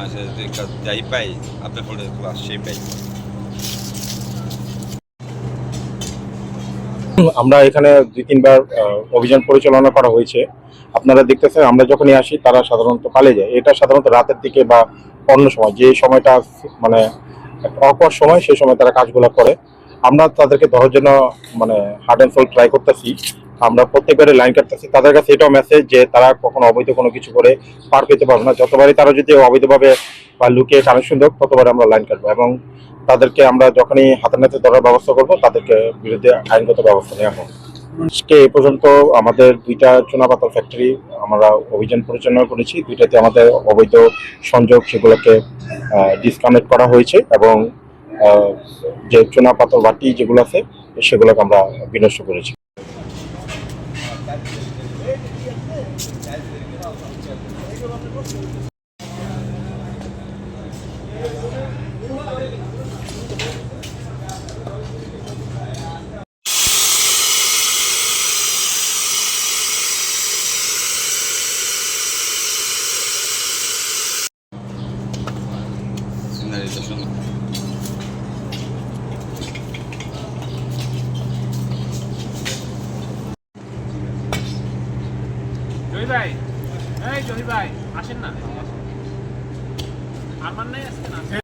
মাঝে যে কাজ যাই পাই আপনার ফোনে ক্লাস সেই পাই। আমরা এখানে ২-৩ বার অভিযান পরিচালনা করা হয়েছে। আপনারা দেখতেছেন আমরা যখনই আসি তারা সাধারণত পালিয়ে যায়। এটা সাধারণত রাতের দিকে বা অন্য সময় যে সময়টা মানে একটা অকওয়ার্ড সময় সেই সময় তারা কাজগুলো করে। আমরা তাদেরকে ধরার জন্য মানে হার্ড অ্যান্ড সোল ট্রাই করতেছি। আমরা প্রত্যেকবারে লাইন কাটতেছি। তাদের কাছে এটাও মেসেজ যে তারা কখনো অবৈধ কোনো কিছু করে পার পেতে পারবে না। যতবারই তারা যদি অবৈধভাবে বা লুকিয়ে কানেকশন দেয় ততবারে আমরা লাইন কাটবো এবং তাদেরকে আমরা যখনই হাতে নাতে ধরার ব্যবস্থা করবো তাদেরকে বিরুদ্ধে আইনগত ব্যবস্থা নেওয়া হবে। আজকে এ পর্যন্ত আমাদের ২টা চুনাপাথর ফ্যাক্টরি আমরা অভিযান পরিচালনা করেছি। ২টাতে আমাদের অবৈধ সংযোগ সেগুলোকে ডিসকানেক্ট করা হয়েছে এবং যে চুনাপাথর বাটি যেগুলো আছে সেগুলোকে আমরা বিনষ্ট করেছি। সিনারিটা শুনুন। জয় ভাই, এই জয় ভাই আসেন না। আমার নাই আজকে না।